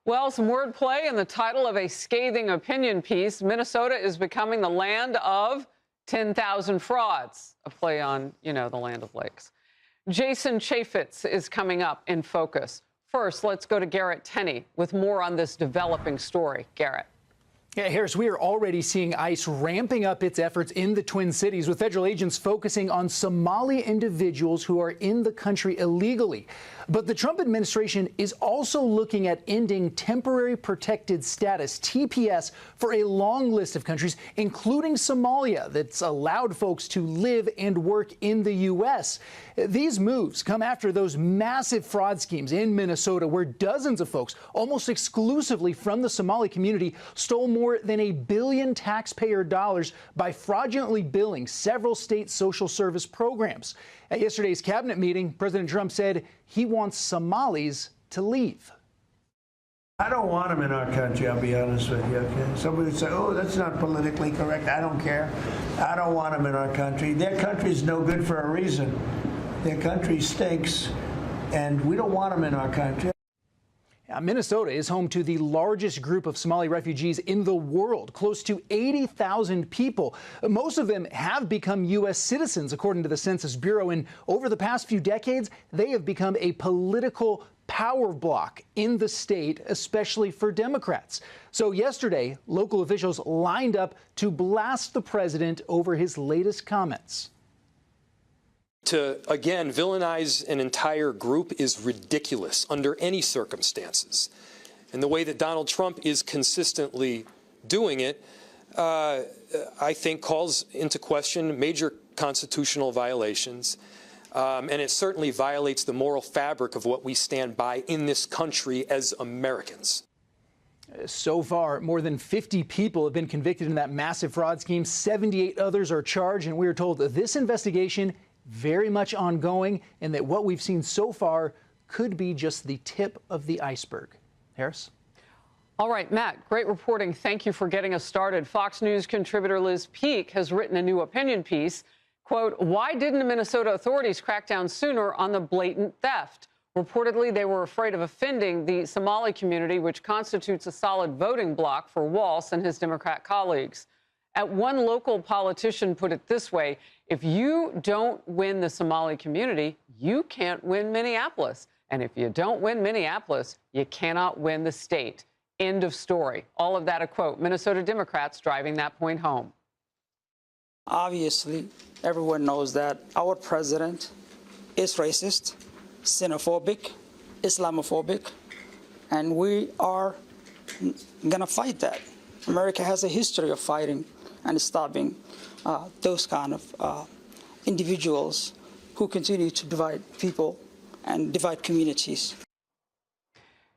Well, some wordplay in the title of a scathing opinion piece. Minnesota is becoming the land of 10,000 frauds. A play on, the land of lakes. Jason Chaffetz is coming up in focus. First, let's go to Garrett Tenney with more on this developing story. Garrett. Yeah, Harris, we are already seeing ICE ramping up its efforts in the Twin Cities, with federal agents focusing on Somali individuals who are in the country illegally. But the Trump administration is also looking at ending temporary protected status, TPS, for a long list of countries, including Somalia, that's allowed folks to live and work in the U.S. These moves come after those massive fraud schemes in Minnesota, where dozens of folks, almost exclusively from the Somali community, stole more than $1 billion taxpayer dollars by fraudulently billing several state social service programs. At yesterday's cabinet meeting, President Trump said he wants Somalis to leave. I don't want them in our country, I'll be honest with you, okay? Somebody would say, oh, that's not politically correct. I don't care. I don't want them in our country. Their country's no good for a reason. Their country stinks, and we don't want them in our country. Minnesota is home to the largest group of Somali refugees in the world, close to 80,000 people. Most of them have become U.S. citizens, according to the Census Bureau, and over the past few decades, they have become a political power block in the state, especially for Democrats. So yesterday, local officials lined up to blast the president over his latest comments. To, again, villainize an entire group is ridiculous under any circumstances. And the way that Donald Trump is consistently doing it, I think, calls into question major constitutional violations. And it certainly violates the moral fabric of what we stand by in this country as Americans. So far, more than 50 people have been convicted in that massive fraud scheme. 78 others are charged, and we are told that this investigation very much ongoing, and that what we've seen so far could be just the tip of the iceberg. Harris? All right, Matt, great reporting. Thank you for getting us started. Fox News contributor Liz Peek has written a new opinion piece. Quote, why didn't the Minnesota authorities crack down sooner on the blatant theft? Reportedly, they were afraid of offending the Somali community, which constitutes a solid voting bloc for Walz and his Democrat colleagues. One local politician put it this way: if you don't win the Somali community, you can't win Minneapolis. And if you don't win Minneapolis, you cannot win the state. End of story. All of that a quote. Minnesota Democrats driving that point home. Obviously, everyone knows that our president is racist, xenophobic, Islamophobic, and we are going to fight that. America has a history of fighting and stopping those kind of individuals who continue to divide people and divide communities.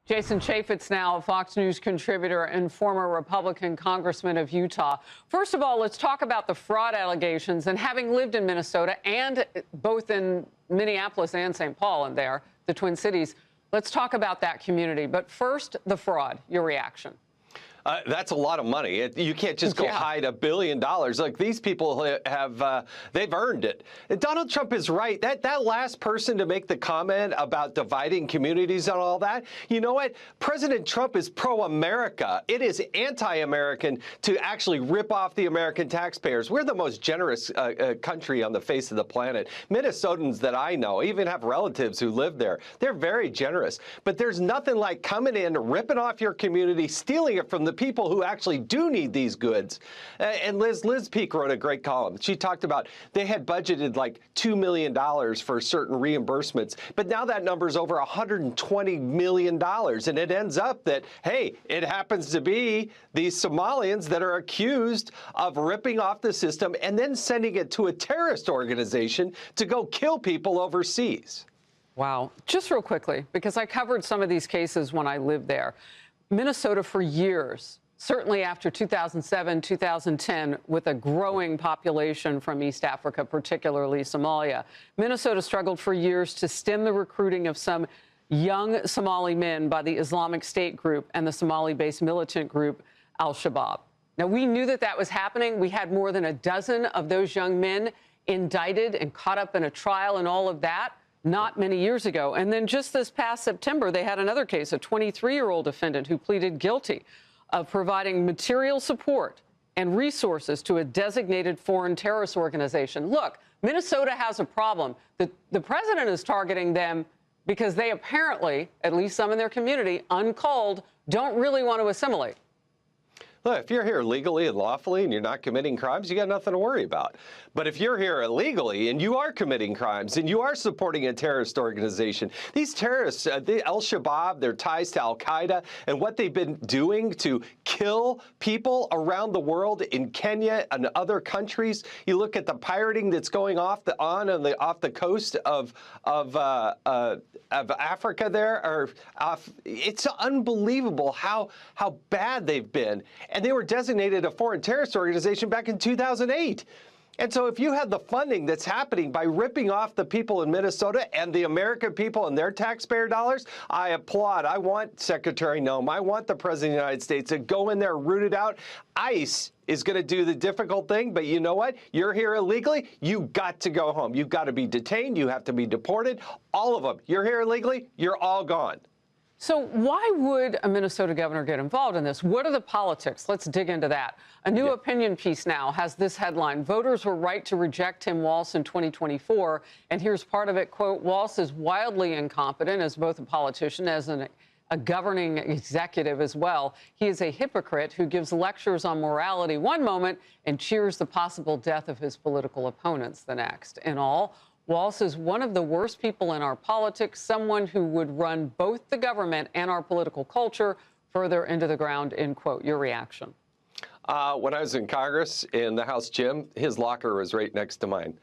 Jason Chaffetz now, a Fox News contributor and former Republican congressman of Utah. First of all, let's talk about the fraud allegations. And having lived in Minnesota, and both in Minneapolis and St. Paul and there, the Twin Cities, let's talk about that community. But first, the fraud, your reaction. That's a lot of money. You can't just go hide $1 billion. Like, these people have, they've earned it. And Donald Trump is right. That last person to make the comment about dividing communities and all that, you know what? President Trump is pro-America. It is anti-American to actually rip off the American taxpayers. We're the most generous country on the face of the planet. Minnesotans that I know even have relatives who live there. They're very generous. But there's nothing like coming in, ripping off your community, stealing it from the people who actually do need these goods. And Liz Peek wrote a great column. She talked about they had budgeted like $2 million for certain reimbursements, but now that number's over $120 million. And it ends up that, hey, it happens to be these Somalians that are accused of ripping off the system and then sending it to a terrorist organization to go kill people overseas. Wow. Just real quickly, because I covered some of these cases when I lived there. Minnesota for years, certainly after 2007, 2010, with a growing population from East Africa, particularly Somalia, Minnesota struggled for years to stem the recruiting of some young Somali men by the Islamic State group and the Somali-based militant group Al-Shabaab. Now, we knew that that was happening. We had more than a dozen of those young men indicted and caught up in a trial and all of that. not many years ago. And then just this past September, they had another case, a 23-year-old defendant who pleaded guilty of providing material support and resources to a designated foreign terrorist organization. Look, Minnesota has a problem. The president is targeting them because they apparently, at least some in their community, uncalled, don't really want to assimilate. Look, if you're here legally and lawfully and you're not committing crimes, you got nothing to worry about. But if you're here illegally and you are committing crimes and you are supporting a terrorist organization, these terrorists, the Al-Shabaab, their ties to Al-Qaeda, and what they've been doing to kill people around the world in Kenya and other countries. You look at the pirating that's going off the coast of Africa there. It's unbelievable how bad they've been. And they were designated a foreign terrorist organization back in 2008. And so if you have the funding that's happening by ripping off the people in Minnesota and the American people and their taxpayer dollars, I applaud. I want Secretary Noem, I want the President of the United States to go in there, root it out. ICE is going to do the difficult thing, but you know what? You're here illegally, you got to go home. You've got to be detained, you have to be deported, all of them. You're here illegally, you're all gone. So why would a Minnesota governor get involved in this? What are the politics? Let's dig into that. A new opinion piece now has this headline: voters were right to reject Tim Walz in 2024. And here's part of it, quote, Walz is wildly incompetent as both a politician, as a governing executive as well. He is a hypocrite who gives lectures on morality one moment and cheers the possible death of his political opponents the next. In all, Walz is one of the worst people in our politics, someone who would run both the government and our political culture further into the ground, end quote. Your reaction? When I was in Congress, in the House gym, his locker was right next to mine.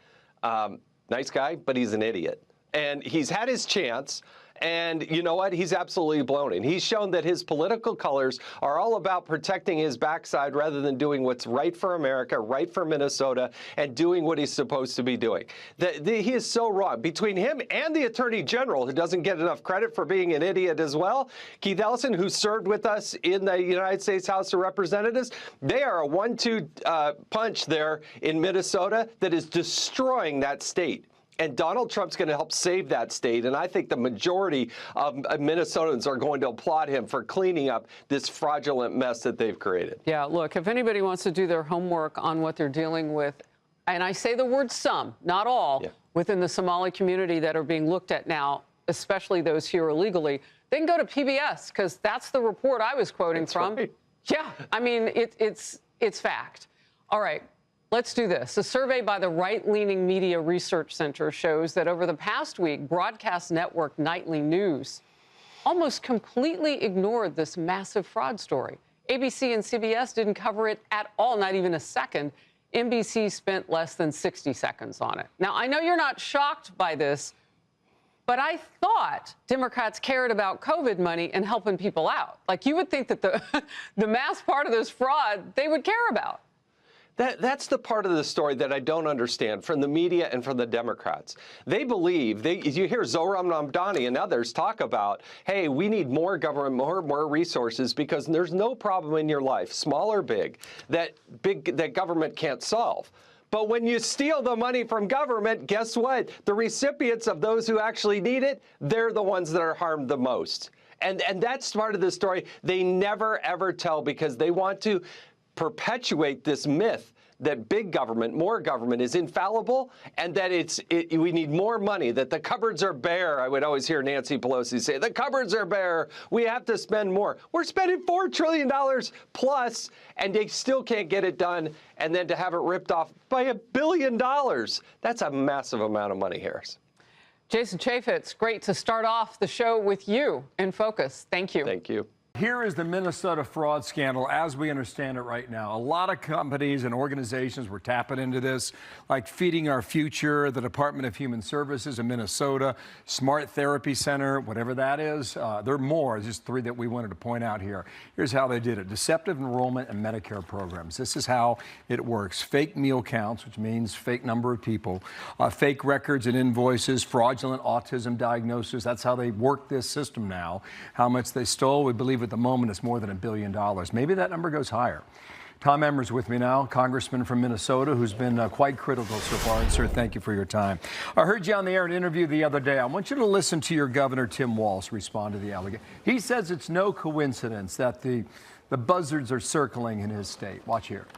Nice guy, but he's an idiot. And he's had his chance. And you know what? He's absolutely blown it. He's shown that his political colors are all about protecting his backside rather than doing what's right for America, right for Minnesota, and doing what he's supposed to be doing. He is so wrong. Between him and the Attorney General, who doesn't get enough credit for being an idiot as well, Keith Ellison, who served with us in the United States House of Representatives, they are a 1-2 punch there in Minnesota that is destroying that state. And Donald Trump's going to help save that state. And I think the majority of Minnesotans are going to applaud him for cleaning up this fraudulent mess that they've created. Yeah, look, if anybody wants to do their homework on what they're dealing with, and I say the word some, not all, within the Somali community that are being looked at now, especially those here illegally, they can go to PBS, because that's the report I was quoting from. Right. Yeah, I mean, it's fact. All right. Let's do this. A survey by the right-leaning Media Research Center shows that over the past week, broadcast network Nightly News almost completely ignored this massive fraud story. ABC and CBS didn't cover it at all, not even a second. NBC spent less than 60 seconds on it. Now, I know you're not shocked by this, but I thought Democrats cared about COVID money and helping people out. Like, you would think that the mass part of this fraud, they would care about. That's the part of the story that I don't understand from the media and from the Democrats. They believe, you hear Zohran Mamdani and others talk about, hey, we need more government, more resources, because there's no problem in your life, small or big, that government can't solve. But when you steal the money from government, guess what? The recipients of those who actually need it, they're the ones that are harmed the most. And that's part of the story they never, ever tell, because they want to perpetuate this myth that big government, more government, is infallible, and that we need more money, that the cupboards are bare. I would always hear Nancy Pelosi say, the cupboards are bare, we have to spend more. We're spending $4 trillion plus, and they still can't get it done, and then to have it ripped off by $1 billion. That's a massive amount of money, Harris. Jason Chaffetz, great to start off the show with you in focus. Thank you. Thank you. Here is the Minnesota fraud scandal as we understand it right now. A lot of companies and organizations were tapping into this, like Feeding Our Future, the Department of Human Services in Minnesota, Smart Therapy Center, whatever that is. There are more, just three that we wanted to point out here. Here's how they did it. Deceptive enrollment and Medicare programs. This is how it works. Fake meal counts, which means fake number of people, fake records and invoices, fraudulent autism diagnosis. That's how they work this system now. How much they stole, we believe at the moment it's more than $1 billion. Maybe that number goes higher. Tom Emmer's with me now, congressman from Minnesota, who's been quite critical so far. And, sir, thank you for your time. I heard you on the air in an interview the other day. I want you to listen to your governor, Tim Walz, respond to the allegation. He says it's no coincidence that the buzzards are circling in his state. Watch here.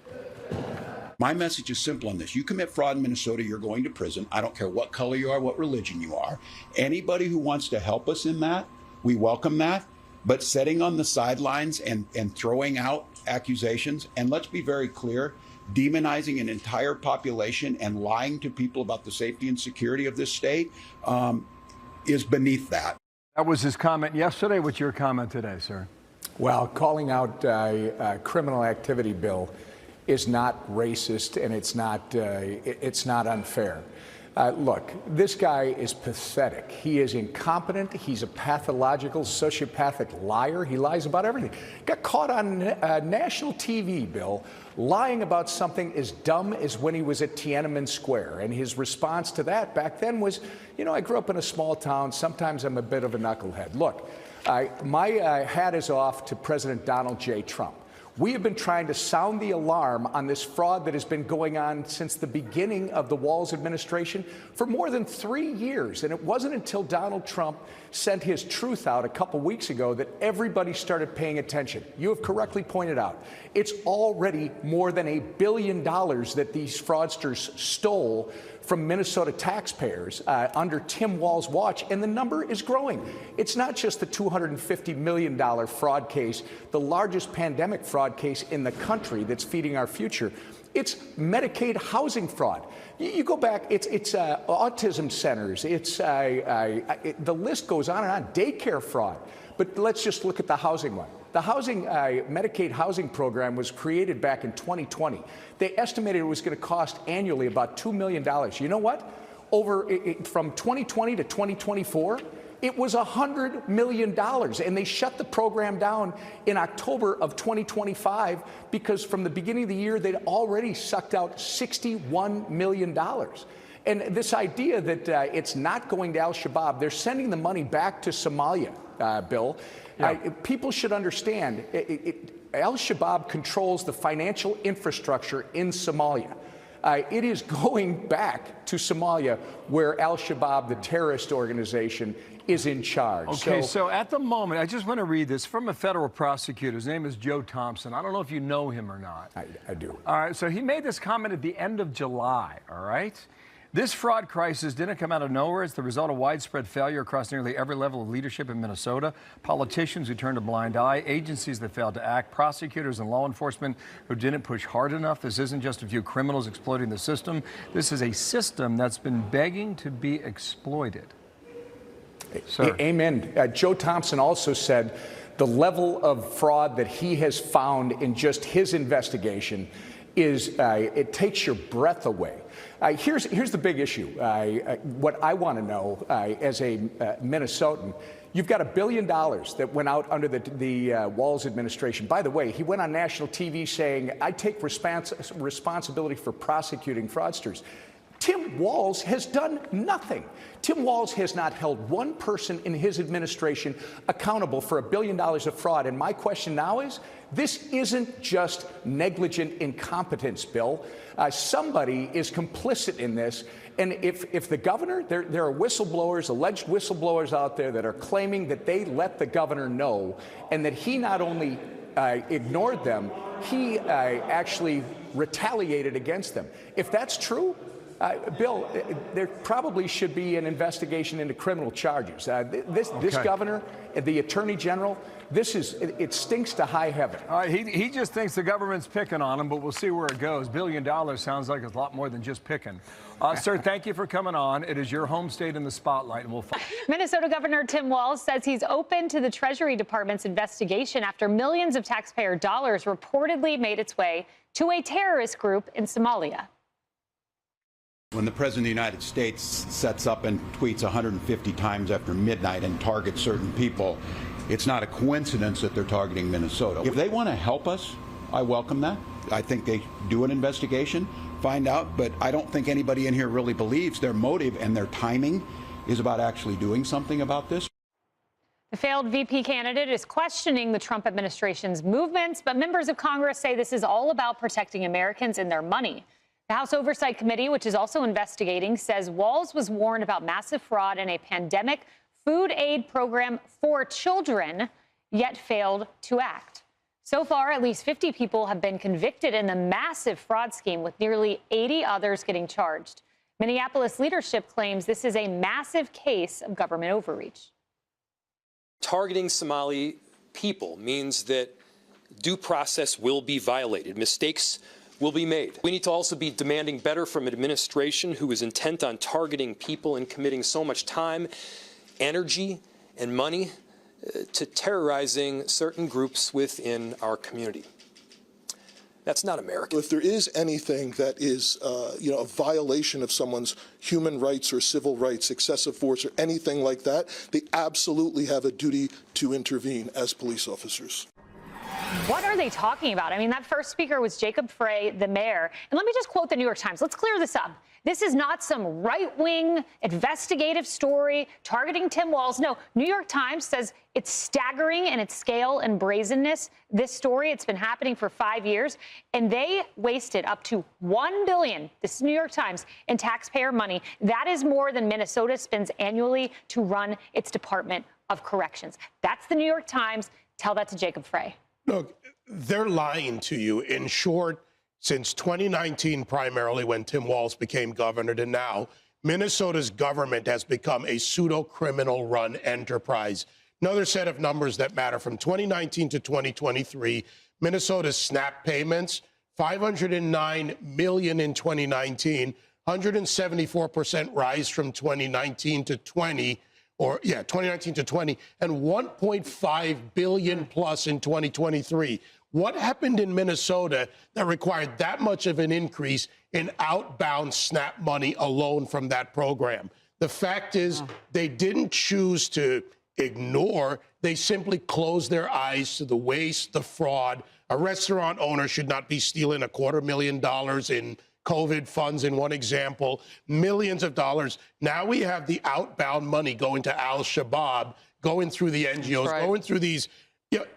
My message is simple on this. You commit fraud in Minnesota, you're going to prison. I don't care what color you are, what religion you are. Anybody who wants to help us in that, we welcome that. But sitting on the sidelines and throwing out accusations, and let's be very clear, demonizing an entire population and lying to people about the safety and security of this state is beneath that. That was his comment yesterday. What's your comment today, sir? Well, calling out criminal activity, Bill, is not racist, and it's not unfair. Look, this guy is pathetic. He is incompetent. He's a pathological, sociopathic liar. He lies about everything. Got caught on national TV, Bill, lying about something as dumb as when he was at Tiananmen Square. And his response to that back then was, you know, I grew up in a small town. Sometimes I'm a bit of a knucklehead. Look, my hat is off to President Donald J. Trump. We have been trying to sound the alarm on this fraud that has been going on since the beginning of the Walz administration for more than 3 years. And it wasn't until Donald Trump sent his truth out a couple weeks ago that everybody started paying attention. You have correctly pointed out, it's already more than $1 billion that these fraudsters stole from Minnesota taxpayers under Tim Walz's watch, and the number is growing. It's not just the $250 million fraud case, the largest pandemic fraud case in the country that's feeding our future. It's Medicaid housing fraud. You go back, it's autism centers, the list goes on and on, daycare fraud. But let's just look at the housing one. The Medicaid housing program was created back in 2020. They estimated it was going to cost annually about $2 million. You know what? From 2020 to 2024, it was $100 million. And they shut the program down in October of 2025 because from the beginning of the year, they'd already sucked out $61 million. And this idea that it's not going to al-Shabaab, they're sending the money back to Somalia, Bill. Yeah. People should understand, al-Shabaab controls the financial infrastructure in Somalia. It is going back to Somalia where al-Shabaab, the terrorist organization, is in charge. Okay, so at the moment, I just want to read this from a federal prosecutor. His name is Joe Thompson. I don't know if you know him or not. I do. All right, so he made this comment at the end of July, all right? This fraud crisis didn't come out of nowhere. It's the result of widespread failure across nearly every level of leadership in Minnesota. Politicians who turned a blind eye, agencies that failed to act, prosecutors and law enforcement who didn't push hard enough. This isn't just a few criminals exploiting the system. This is a system that's been begging to be exploited. Sir. Amen. Joe Thompson also said the level of fraud that he has found in just his investigation is, it takes your breath away. Here's the big issue. What I want to know as a Minnesotan, you've got $1 billion that went out under the Walz administration. By the way, he went on national TV saying, I take responsibility for prosecuting fraudsters. Tim Walz has done nothing. Tim Walz has not held one person in his administration accountable for $1 billion of fraud. And my question now is, this isn't just negligent incompetence, Bill. Somebody is complicit in this. And if the governor, there are whistleblowers, alleged whistleblowers out there that are claiming that they let the governor know and that he not only ignored them, he actually retaliated against them. If that's true, Bill, there probably should be an investigation into criminal charges. This governor, the attorney general, it stinks to high heaven. All right, he just thinks the government's picking on him, but we'll see where it goes. $1 billion sounds like it's a lot more than just picking. Sir, thank you for coming on. It is your home state in the spotlight, and we'll find. Minnesota Governor Tim Walz says he's open to the Treasury Department's investigation after millions of taxpayer dollars reportedly made its way to a terrorist group in Somalia. When the President of the United States sets up and tweets 150 times after midnight and targets certain people, it's not a coincidence that they're targeting Minnesota. If they want to help us, I welcome that. I think they do an investigation, find out, but I don't think anybody in here really believes their motive and their timing is about actually doing something about this. The failed VP candidate is questioning the Trump administration's movements, but members of Congress say this is all about protecting Americans and their money. The House Oversight Committee, which is also investigating, says Walz was warned about massive fraud in a pandemic food aid program for children, yet failed to act. So far, at least 50 people have been convicted in the massive fraud scheme, with nearly 80 others getting charged. Minneapolis leadership claims this is a massive case of government overreach. Targeting Somali people means that due process will be violated. Mistakes will be made. We need to also be demanding better from an administration who is intent on targeting people and committing so much time, energy, and money to terrorizing certain groups within our community. That's not American. If there is anything that is, a violation of someone's human rights or civil rights, excessive force or anything like that, they absolutely have a duty to intervene as police officers. What are they talking about? I mean, that first speaker was Jacob Frey, the mayor. And let me just quote the New York Times. Let's clear this up. This is not some right-wing investigative story targeting Tim Walz. No, New York Times says it's staggering in its scale and brazenness. This story, it's been happening for 5 years, and they wasted up to $1 billion, this is New York Times, in taxpayer money. That is more than Minnesota spends annually to run its Department of Corrections. That's the New York Times. Tell that to Jacob Frey. Look, they're lying to you. In short, since 2019, primarily when Tim Walz became governor, to now, Minnesota's government has become a pseudo-criminal run enterprise. Another set of numbers that matter: from 2019 to 2023, Minnesota's SNAP payments, $509 million in 2019, 174% rise from 2019 to 20. 2019 to 20, and $1.5 billion plus in 2023. What happened in Minnesota that required that much of an increase in outbound SNAP money alone from that program? The fact is, they didn't choose to ignore. They simply closed their eyes to the waste, the fraud. A restaurant owner should not be stealing $250,000 in COVID funds, in one example, millions of dollars. Now we have the outbound money going to Al-Shabaab, going through the NGOs, going through these.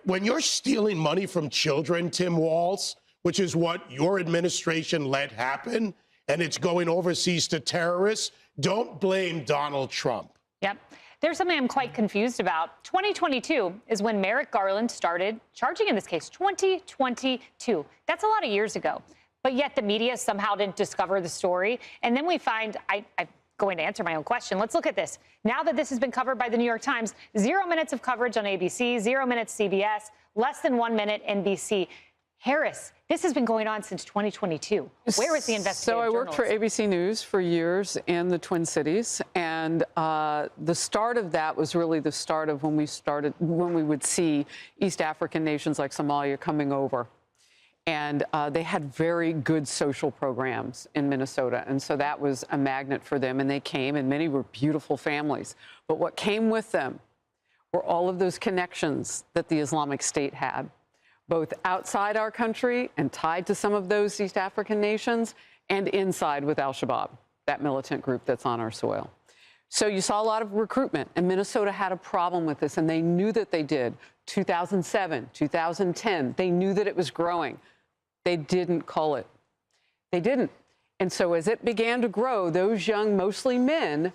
When you're stealing money from children, Tim Walz, which is what your administration let happen, and it's going overseas to terrorists, don't blame Donald Trump. Yep. There's something I'm quite confused about. 2022 is when Merrick Garland started charging in this case. 2022. That's a lot of years ago. But yet the media somehow didn't discover the story. And then we find, I'm going to answer my own question. Let's look at this. Now that this has been covered by the New York Times, 0 minutes of coverage on ABC, 0 minutes CBS, less than 1 minute NBC. Harris, this has been going on since 2022. Where is the investigative So I worked for ABC News for years in the Twin Cities, and the start of that was really the start of when we would see East African nations like Somalia coming over. And they had very good social programs in Minnesota. And so that was a magnet for them. And they came, and many were beautiful families. But what came with them were all of those connections that the Islamic State had, both outside our country and tied to some of those East African nations, and inside with Al-Shabaab, that militant group that's on our soil. So you saw a lot of recruitment, and Minnesota had a problem with this, and they knew that they did. 2007, 2010, they knew that it was growing. They didn't call it. They didn't. And so as it began to grow, those young, mostly men,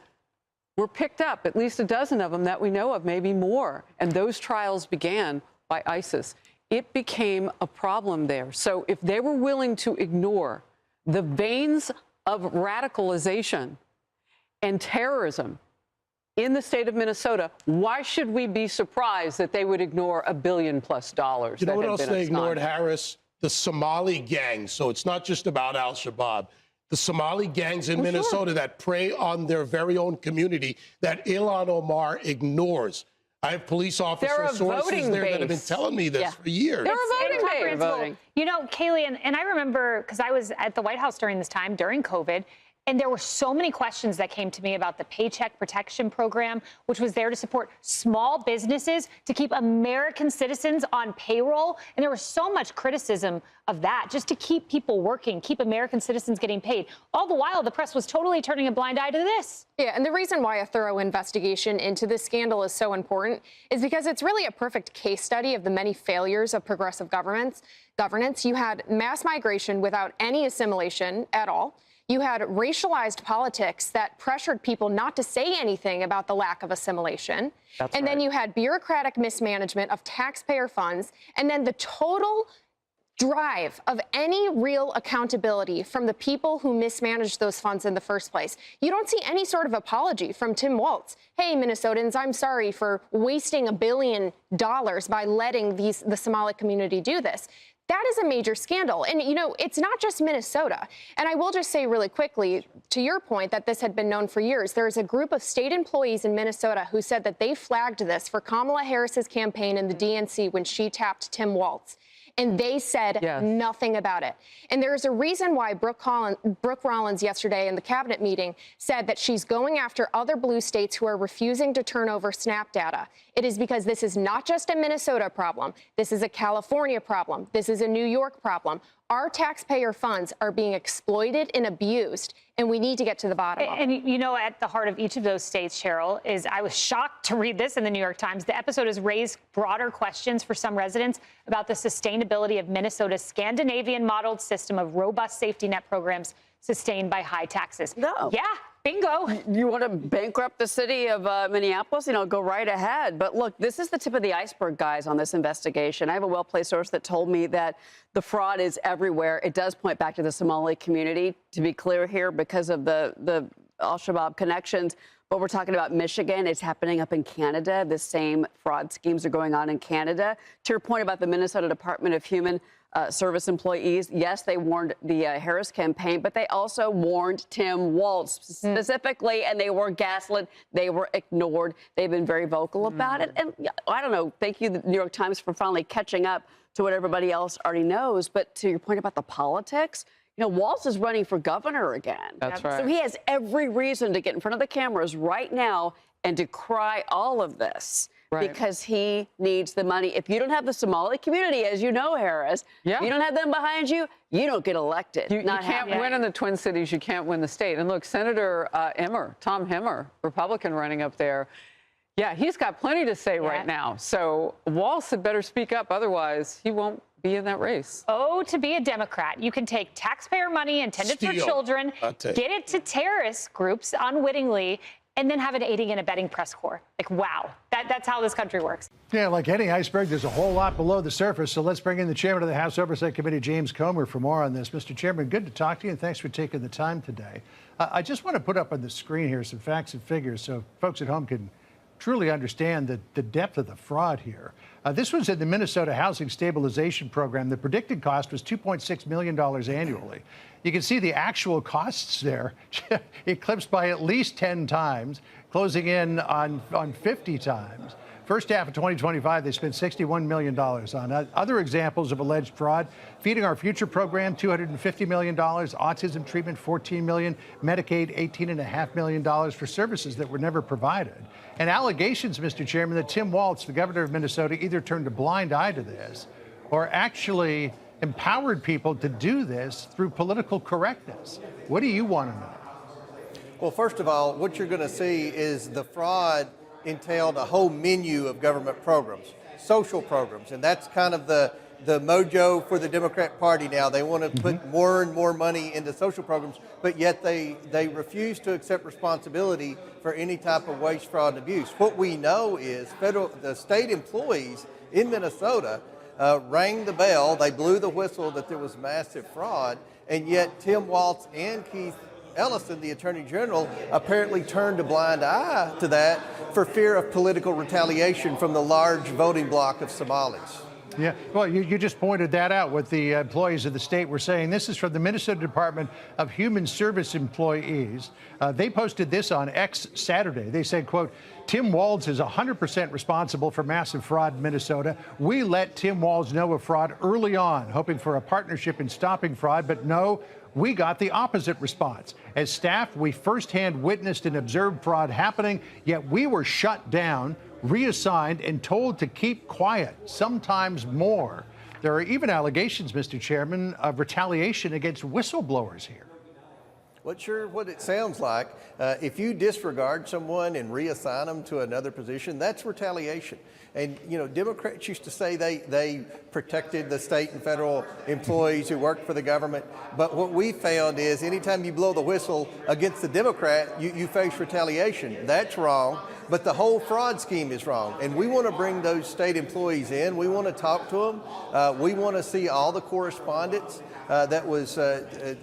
were picked up, at least a dozen of them that we know of, maybe more. And those trials began by ISIS. It became a problem there. So if they were willing to ignore the veins of radicalization and terrorism in the state of Minnesota, why should we be surprised that they would ignore $1 billion plus? You know what else they ignored, Harris? The Somali gangs. So it's not just about Al-Shabaab. The Somali gangs in Minnesota that prey on their very own community that Ilhan Omar ignores. I have police officer sources there that have been telling me this for years. They're a voting base. You know, Kaylee, and I remember, because I was at the White House during this time, during COVID, And there were so many questions that came to me about the Paycheck Protection Program, which was there to support small businesses to keep American citizens on payroll. And there was so much criticism of that, just to keep people working, keep American citizens getting paid. All the while, the press was totally turning a blind eye to this. Yeah, and the reason why a thorough investigation into this scandal is so important is because it's really a perfect case study of the many failures of progressive governance. You had mass migration without any assimilation at all. You had racialized politics that pressured people not to say anything about the lack of assimilation. Then you had bureaucratic mismanagement of taxpayer funds, and then the total drive of any real accountability from the people who mismanaged those funds in the first place. You don't see any sort of apology from Tim Walz. Hey, Minnesotans, I'm sorry for wasting $1 billion by letting the Somali community do this. That is a major scandal. And, you know, it's not just Minnesota. And I will just say really quickly, to your point that this had been known for years, there is a group of state employees in Minnesota who said that they flagged this for Kamala Harris's campaign in the DNC when she tapped Tim Walz. And they said nothing about it. And there is a reason why Brooke Rollins yesterday in the cabinet meeting said that she's going after other blue states who are refusing to turn over SNAP data. It is because this is not just a Minnesota problem. This is a California problem. This is a New York problem. Our taxpayer funds are being exploited and abused, and we need to get to the bottom of it. And, you know, at the heart of each of those states, Cheryl, is I was shocked to read this in the New York Times. The episode has raised broader questions for some residents about the sustainability of Minnesota's Scandinavian-modeled system of robust safety net programs sustained by high taxes. No. Yeah. Bingo. You want to bankrupt the city of Minneapolis? You know, go right ahead. But look, this is the tip of the iceberg, guys, on this investigation. I have a well-placed source that told me that the fraud is everywhere. It does point back to the Somali community, to be clear here, because of the al-Shabaab connections. But we're talking about Michigan. It's happening up in Canada. The same fraud schemes are going on in Canada. To your point about the Minnesota Department of Human Service employees, yes, they warned the Harris campaign, but they also warned Tim Walz specifically, and they were gaslit. They were ignored. They've been very vocal about it. And I don't know, thank you, the New York Times, for finally catching up to what everybody else already knows. But to your point about the politics, you know, Walz is running for governor again. That's right. So he has every reason to get in front of the cameras right now and decry all of this. Right. Because he needs the money. If you don't have the Somali community, as you know, Harris, if you don't have them behind you, you don't get elected. You can't win in the Twin Cities. You can't win the state. And look, Senator Tom Emmer, Republican running up there, yeah, he's got plenty to say right now. So Walz had better speak up. Otherwise, he won't be in that race. Oh, to be a Democrat, you can take taxpayer money intended for children, get it to terrorist groups unwittingly, and then have an aiding and abetting press corps. Like, wow, that's how this country works. Yeah, like any iceberg, there's a whole lot below the surface. So let's bring in the chairman of the House Oversight Committee, James Comer, for more on this. Mr. Chairman, good to talk to you, and thanks for taking the time today. I just want to put up on the screen here some facts and figures so folks at home can truly understand the depth of the fraud here. This was in the Minnesota Housing Stabilization Program. The predicted cost was $2.6 million annually. You can see the actual costs there eclipsed by at least 10 times, closing in on 50 times. First half of 2025, they spent $61 million on other examples of alleged fraud. Feeding Our Future program, $250 million. Autism treatment, $14 million. Medicaid, $18.5 million for services that were never provided. And allegations, Mr. Chairman, that Tim Walz, the governor of Minnesota, either turned a blind eye to this or actually empowered people to do this through political correctness. What do you want to know? Well, first of all, what you're going to see is the fraud entailed a whole menu of government programs, social programs, and that's kind of the mojo for the Democrat Party now. They want to put more and more money into social programs, but yet they refuse to accept responsibility for any type of waste, fraud, and abuse. What we know is the state employees in Minnesota rang the bell, they blew the whistle that there was massive fraud, and yet Tim Walz and Keith Ellison, the Attorney General, apparently turned a blind eye to that for fear of political retaliation from the large voting bloc of Somalis. Yeah, well, you just pointed that out, what the employees of the state were saying. This is from the Minnesota Department of Human Service employees. They posted this on X Saturday. They said, quote, Tim Walz is 100% responsible for massive fraud in Minnesota. We let Tim Walz know of fraud early on, hoping for a partnership in stopping fraud, but no, we got the opposite response. As staff, we firsthand witnessed and observed fraud happening, yet we were shut down, reassigned, and told to keep quiet, sometimes more. There are even allegations, Mr. Chairman, of retaliation against whistleblowers here. Well, sure, what it sounds like. If you disregard someone and reassign them to another position, that's retaliation. And, you know, Democrats used to say they protected the state and federal employees who worked for the government. But what we found is anytime you blow the whistle against the Democrat, you face retaliation. That's wrong. But the whole fraud scheme is wrong. And we want to bring those state employees in. We want to talk to them. We want to see all the correspondence that was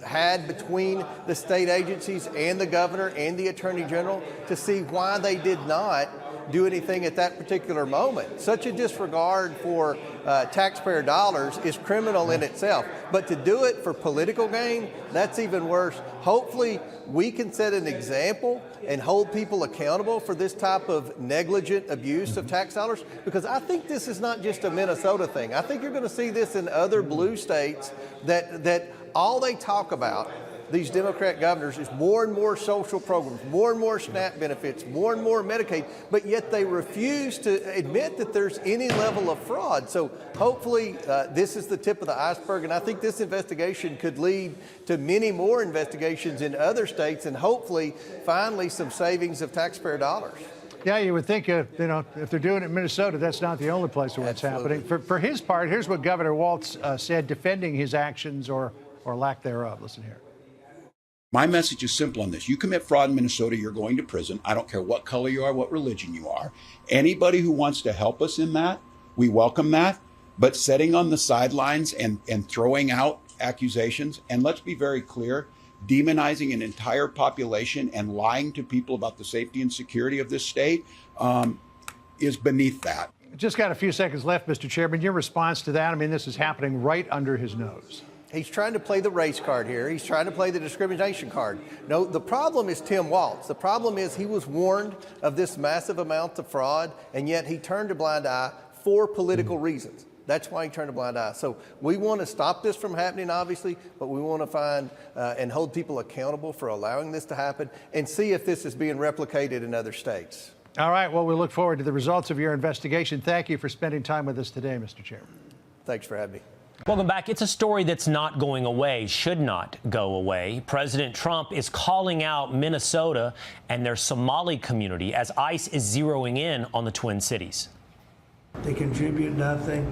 had between the state agencies and the governor and the attorney general to see why they did not do anything at that particular moment. Such a disregard for taxpayer dollars is criminal in itself. But to do it for political gain, that's even worse. Hopefully, we can set an example and hold people accountable for this type of negligent abuse of tax dollars, because I think this is not just a Minnesota thing. I think you're going to see this in other blue states that all they talk about, these Democrat governors, is more and more social programs, more and more SNAP benefits, more and more Medicaid, but yet they refuse to admit that there's any level of fraud. So hopefully this is the tip of the iceberg, and I think this investigation could lead to many more investigations in other states and hopefully finally some savings of taxpayer dollars. Yeah, you would think, you know, if they're doing it in Minnesota, that's not the only place where it's happening. For his part, here's what Governor Walz said, defending his actions or lack thereof. Listen here. My message is simple on this. You commit fraud in Minnesota, you're going to prison. I don't care what color you are, what religion you are. Anybody who wants to help us in that, we welcome that. But setting on the sidelines and throwing out accusations, and let's be very clear, demonizing an entire population and lying to people about the safety and security of this state is beneath that. Just got a few seconds left, Mr. Chairman. Your response to that? I mean, this is happening right under his nose. He's trying to play the race card here. He's trying to play the discrimination card. No, the problem is Tim Walz. The problem is he was warned of this massive amount of fraud, and yet he turned a blind eye for political reasons. That's why he turned a blind eye. So we want to stop this from happening, obviously, but we want to find and hold people accountable for allowing this to happen and see if this is being replicated in other states. All right. Well, we look forward to the results of your investigation. Thank you for spending time with us today, Mr. Chairman. Thanks for having me. Welcome back. It's a story that's not going away, should not go away. President Trump is calling out Minnesota and their Somali community as ICE is zeroing in on the Twin Cities. They contribute nothing.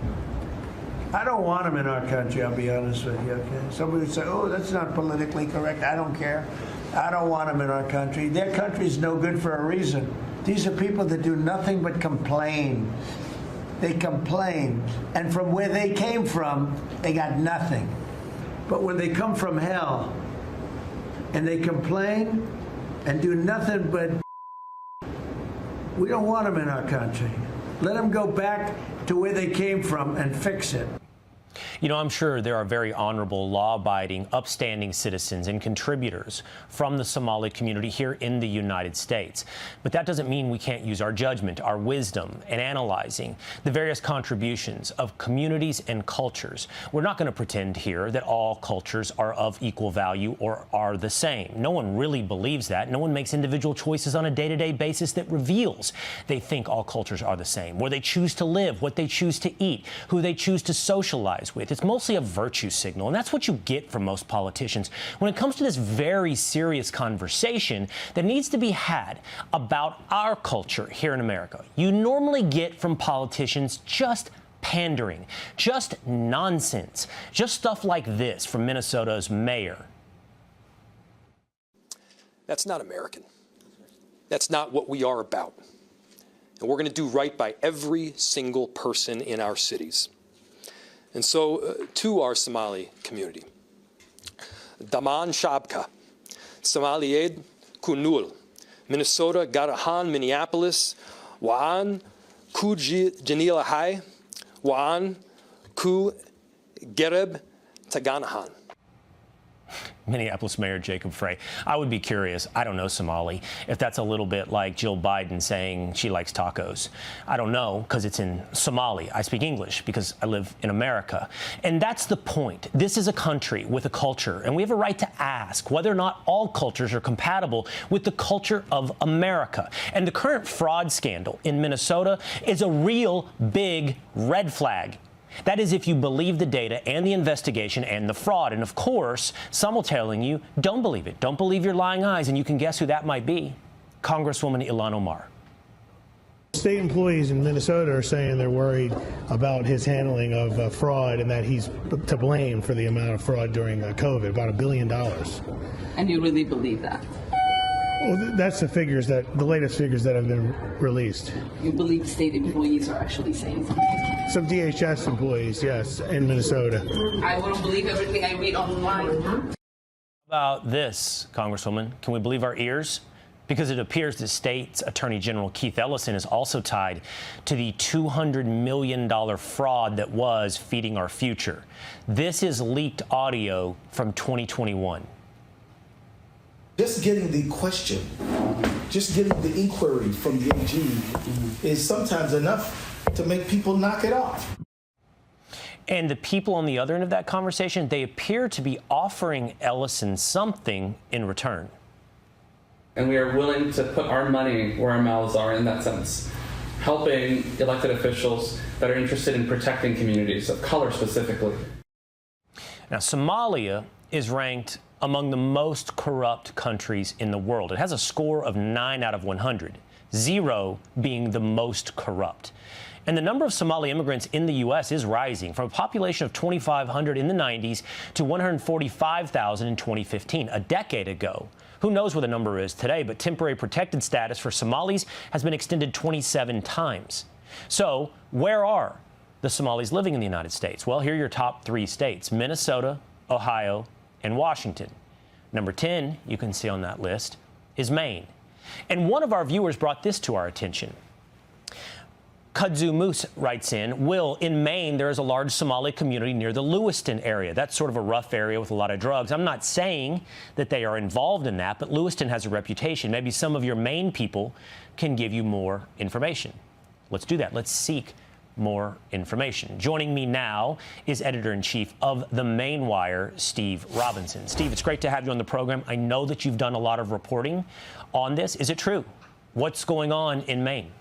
I don't want them in our country, I'll be honest with you, okay? Somebody would say, oh, that's not politically correct. I don't care. I don't want them in our country. Their country's no good for a reason. These are people that do nothing but complain. They complain, and from where they came from, they got nothing. But when they come from hell, and they complain and do nothing but, we don't want them in our country. Let them go back to where they came from and fix it. You know, I'm sure there are very honorable, law-abiding, upstanding citizens and contributors from the Somali community here in the United States. But that doesn't mean we can't use our judgment, our wisdom, in analyzing the various contributions of communities and cultures. We're not going to pretend here that all cultures are of equal value or are the same. No one really believes that. No one makes individual choices on a day-to-day basis that reveals they think all cultures are the same, where they choose to live, what they choose to eat, who they choose to socialize with. It's mostly a virtue signal, and that's what you get from most politicians when it comes to this very serious conversation that needs to be had about our culture here in America. You normally get from politicians just pandering, just nonsense, just stuff like this from Minnesota's mayor. That's not American. That's not what we are about. And we're going to do right by every single person in our cities. And so, to our Somali community, Daman Shabka, Somalied Kunul, Minnesota, Garahan, Minneapolis, Waan, Ku Janilahai, Waan, Ku Gereb, Taganahan. Minneapolis Mayor Jacob Frey. I would be curious, I don't know Somali, if that's a little bit like Jill Biden saying she likes tacos. I don't know, because it's in Somali. I speak English because I live in America. And that's the point. This is a country with a culture, and we have a right to ask whether or not all cultures are compatible with the culture of America. And the current fraud scandal in Minnesota is a real big red flag. That is, if you believe the data and the investigation and the fraud. And of course, some are telling you, don't believe it. Don't believe your lying eyes. And you can guess who that might be. Congresswoman Ilhan Omar. State employees in Minnesota are saying they're worried about his handling of fraud and that he's to blame for the amount of fraud during COVID, about $1 billion. And you really believe that? Well, that's the latest figures that have been released. You believe state employees are actually saying something? Some DHS employees, yes, in Minnesota. I wouldn't believe everything I read online. How about this, Congresswoman? Can we believe our ears? Because it appears the state's Attorney General Keith Ellison is also tied to the $200 million fraud that was Feeding Our Future. This is leaked audio from 2021. Just getting the question, just getting the inquiry from the AG is sometimes enough to make people knock it off. And the people on the other end of that conversation, they appear to be offering Ellison something in return. And we are willing to put our money where our mouths are in that sense, helping elected officials that are interested in protecting communities of color specifically. Now, Somalia is ranked among the most corrupt countries in the world. It has a score of 9 out of 100, 0 being the most corrupt. And the number of Somali immigrants in the U.S. is rising from a population of 2,500 in the 90s to 145,000 in 2015, a decade ago. Who knows what the number is today, but temporary protected status for Somalis has been extended 27 times. So where are the Somalis living in the United States? Well, here are your top 3 states: Minnesota, Ohio, and Washington. Number 10, you can see on that list, is Maine. And one of our viewers brought this to our attention. Kudzu Moose writes in Maine, there is a large Somali community near the Lewiston area. That's sort of a rough area with a lot of drugs. I'm not saying that they are involved in that, but Lewiston has a reputation. Maybe some of your Maine people can give you more information. Let's do that. Let's seek more information. Joining me now is Editor-in-Chief of the Maine Wire, Steve Robinson. Steve, it's great to have you on the program. I know that you've done a lot of reporting on this. Is it true? What's going on in Maine?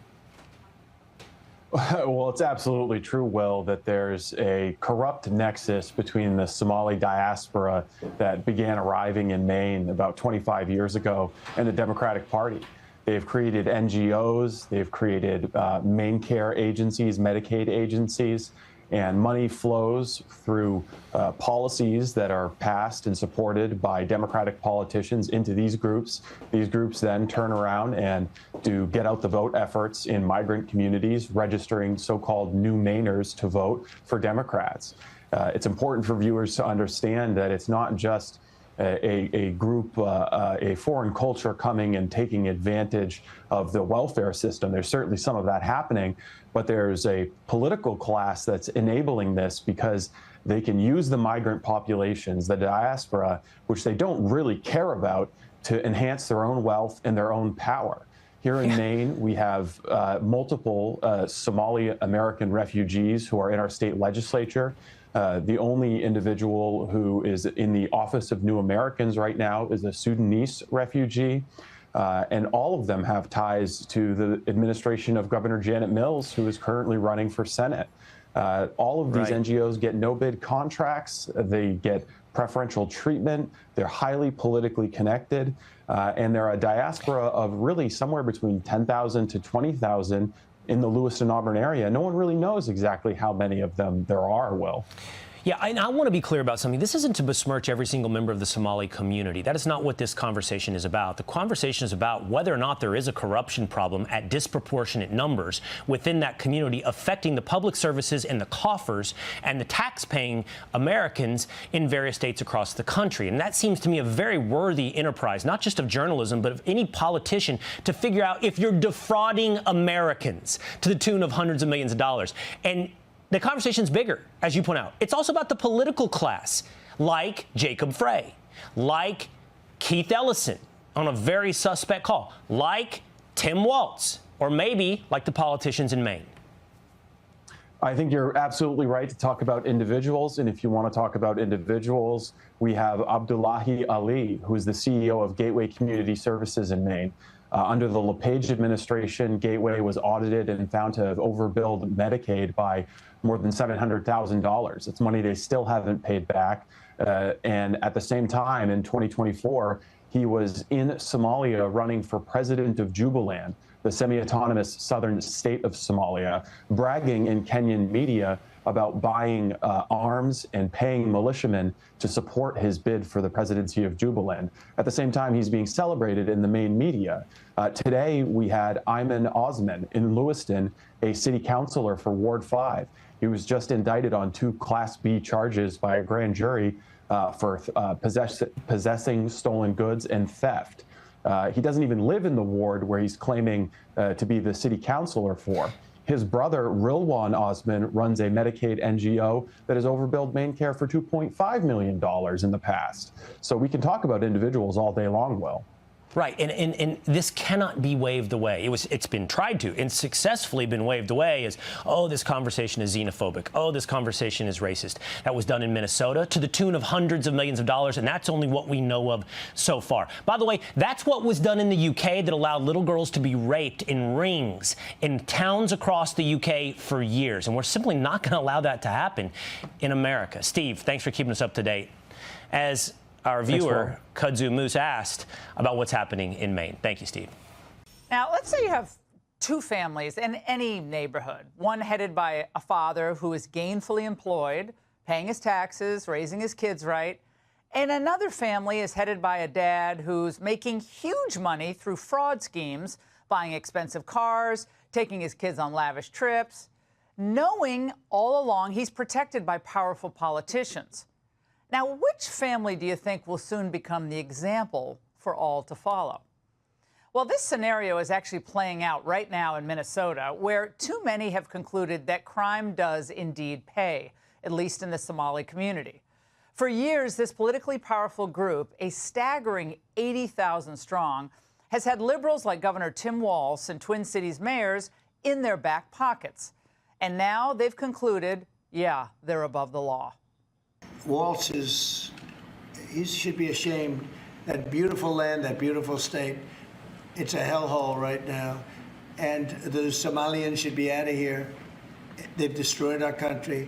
Well, it's absolutely true, Will, that there's a corrupt nexus between the Somali diaspora that began arriving in Maine about 25 years ago and the Democratic Party. They've created NGOs, they've created Maine care agencies, Medicaid agencies, and money flows through policies that are passed and supported by Democratic politicians into these groups. These groups then turn around and do get out the vote efforts in migrant communities, registering so-called new Mainers to vote for Democrats. It's important for viewers to understand that it's not just a group, a foreign culture coming and taking advantage of the welfare system. There's certainly some of that happening, but there's a political class that's enabling this because they can use the migrant populations, the diaspora, which they don't really care about, to enhance their own wealth and their own power. Here in Maine, we have multiple Somali American refugees who are in our state legislature. The only individual who is in the Office of New Americans right now is a Sudanese refugee. And all of them have ties to the administration of Governor Janet Mills, who is currently running for Senate. All of these NGOs get no-bid contracts. They get preferential treatment. They're highly politically connected. And they're a diaspora of really somewhere between 10,000 to 20,000 in the Lewiston-Auburn area. No one really knows exactly how many of them there are, Will. Yeah, and I want to be clear about something. This isn't to besmirch every single member of the Somali community. That is not what this conversation is about. The conversation is about whether or not there is a corruption problem at disproportionate numbers within that community, affecting the public services and the coffers and the tax-paying Americans in various states across the country. And that seems to me a very worthy enterprise, not just of journalism, but of any politician, to figure out if you're defrauding Americans to the tune of hundreds of millions of dollars. And the conversation's bigger, as you point out. It's also about the political class, like Jacob Frey. like Keith Ellison on a very suspect call, like Tim Walz, or maybe like the politicians in Maine? I think you're absolutely right to talk about individuals. And if you want to talk about individuals, we have Abdullahi Ali, who is the CEO of Gateway Community Services in Maine. Under the LePage administration, Gateway was audited and found to have overbilled Medicaid by more than $700,000. It's money they still haven't paid back. And at the same time, in 2024, he was in Somalia running for president of Jubaland, the semi-autonomous southern state of Somalia, bragging in Kenyan media about buying arms and paying militiamen to support his bid for the presidency of Jubaland. At the same time, he's being celebrated in the main media. Today, we had Ayman Osman in Lewiston, a city councilor for Ward 5. He was just indicted on 2 Class B charges by a grand jury for possessing stolen goods and theft. He doesn't even live in the ward where he's claiming to be the city councilor for. His brother, Rilwan Osman, runs a Medicaid NGO that has overbilled Maine Care for $2.5 million in the past. So we can talk about individuals all day long, Will. Right, and this cannot be waved away. It's been tried to and successfully been waved away as, oh, this conversation is xenophobic. Oh, this conversation is racist. That was done in Minnesota to the tune of hundreds of millions of dollars, and that's only what we know of so far. By the way, that's what was done in the UK that allowed little girls to be raped in rings in towns across the UK for years, and we're simply not going to allow that to happen in America. Steve, thanks for keeping us up to date. As our viewer, Kudzu Moose, asked about what's happening in Maine. Thank you, Steve. Now, let's say you have 2 families in any neighborhood, one headed by a father who is gainfully employed, paying his taxes, raising his kids right, and another family is headed by a dad who's making huge money through fraud schemes, buying expensive cars, taking his kids on lavish trips, knowing all along he's protected by powerful politicians. Now, which family do you think will soon become the example for all to follow? Well, this scenario is actually playing out right now in Minnesota, where too many have concluded that crime does indeed pay, at least in the Somali community. For years, this politically powerful group, a staggering 80,000 strong, has had liberals like Governor Tim Walz and Twin Cities mayors in their back pockets. And now they've concluded, yeah, they're above the law. Walz he should be ashamed. That beautiful land, that beautiful state, it's a hellhole right now. And the Somalians should be out of here. They've destroyed our country.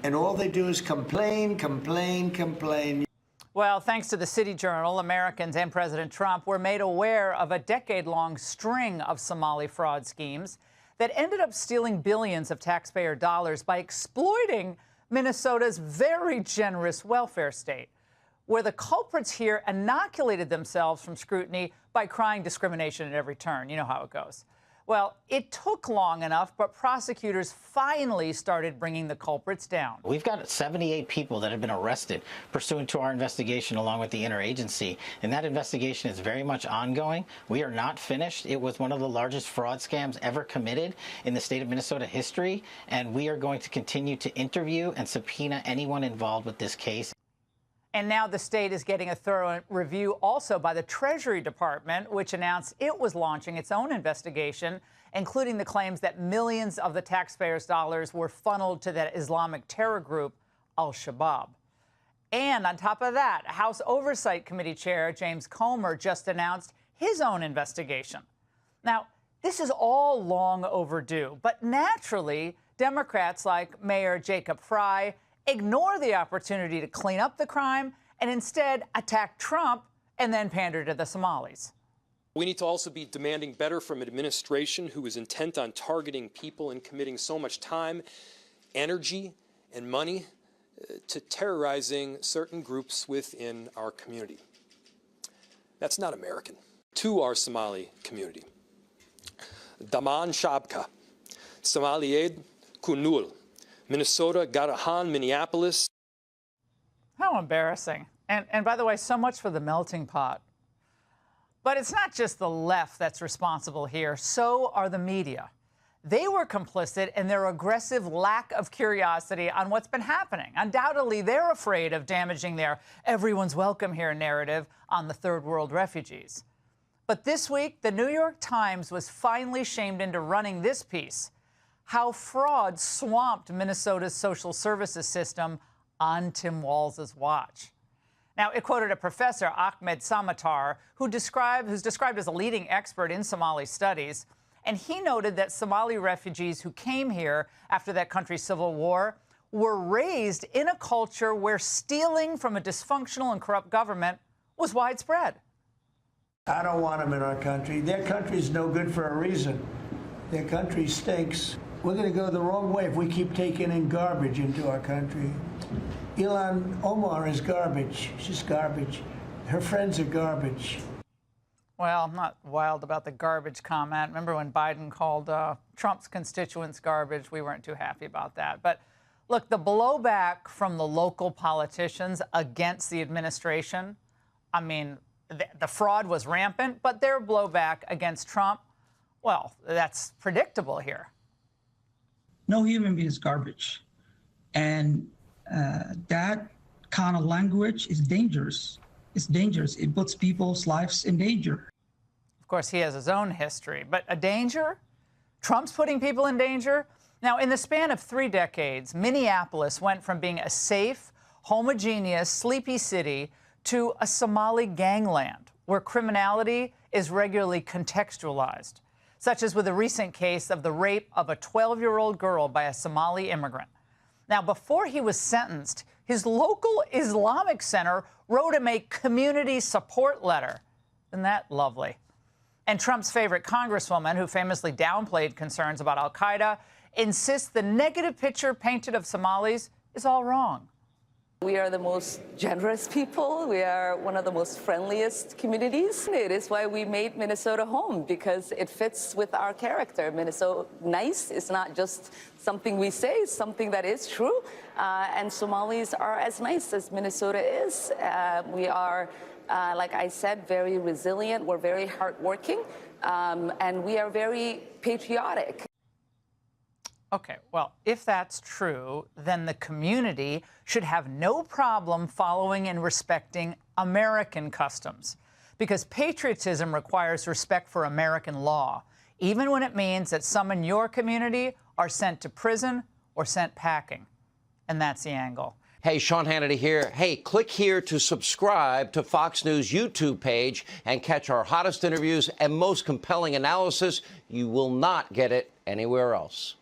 And all they do is complain, complain, complain. Well, thanks to the City Journal, Americans and President Trump were made aware of a decade-long string of Somali fraud schemes that ended up stealing billions of taxpayer dollars by exploiting Minnesota's very generous welfare state, where the culprits here inoculated themselves from scrutiny by crying discrimination at every turn. You know how it goes. Well, it took long enough, but prosecutors finally started bringing the culprits down. We've got 78 people that have been arrested pursuant to our investigation along with the interagency, and that investigation is very much ongoing. We are not finished. It was one of the largest fraud scams ever committed in the state of Minnesota history, and we are going to continue to interview and subpoena anyone involved with this case. And now the state is getting a thorough review also by the Treasury Department, which announced it was launching its own investigation, including the claims that millions of the taxpayers' dollars were funneled to that Islamic terror group, Al-Shabaab. And on top of that, House Oversight Committee Chair James Comer just announced his own investigation. Now, this is all long overdue, but naturally, Democrats like Mayor Jacob Frey ignore the opportunity to clean up the crime and instead attack Trump and then pander to the Somalis. We need to also be demanding better from an administration who is intent on targeting people and committing so much time, energy, and money to terrorizing certain groups within our community. That's not American. To our Somali community. Daman Shabka, Somaliyed Kunul, Minnesota, Garahan, Minneapolis. How embarrassing. And by the way, so much for the melting pot. But it's not just the left that's responsible here. So are the media. they were complicit in their aggressive lack of curiosity on what's been happening. Undoubtedly, they're afraid of damaging their everyone's welcome here narrative on the third world refugees. But this week, the New York Times was finally shamed into running this piece: how fraud swamped Minnesota's social services system on Tim Walz's watch. Now, it quoted a professor, Ahmed Samatar, who's described as a leading expert in Somali studies. And he noted that Somali refugees who came here after that country's civil war were raised in a culture where stealing from a dysfunctional and corrupt government was widespread. I don't want them in our country. Their country's no good for a reason. Their country stinks. We're going to go the wrong way if we keep taking in garbage into our country. Ilhan Omar is garbage. She's garbage. Her friends are garbage. Well, I'm not wild about the garbage comment. Remember when Biden called Trump's constituents garbage? We weren't too happy about that. But look, the blowback from the local politicians against the administration, I mean, the fraud was rampant, but their blowback against Trump, well, that's predictable here. No human being is garbage. And that kind of language is dangerous. It's dangerous. It puts people's lives in danger. Of course, he has his own history, but a danger? Trump's putting people in danger? Now, in the span of 3 decades, Minneapolis went from being a safe, homogeneous, sleepy city to a Somali gangland where criminality is regularly contextualized, such as with a recent case of the rape of a 12-year-old girl by a Somali immigrant. Now, before he was sentenced, his local Islamic center wrote him a community support letter. Isn't that lovely? And Trump's favorite congresswoman, who famously downplayed concerns about al-Qaeda, insists the negative picture painted of Somalis is all wrong. We are the most generous people. We are one of the most friendliest communities. It is why we made Minnesota home, because it fits with our character. Minnesota nice is not just something we say, it's something that is true. And Somalis are as nice as Minnesota is. We are, like I said, very resilient. We're very hardworking, and we are very patriotic. Okay, well, if that's true, then the community should have no problem following and respecting American customs, because patriotism requires respect for American law, even when it means that some in your community are sent to prison or sent packing. And that's the angle. Hey, Sean Hannity here. Hey, click here to subscribe to Fox News YouTube page and catch our hottest interviews and most compelling analysis. You will not get it anywhere else.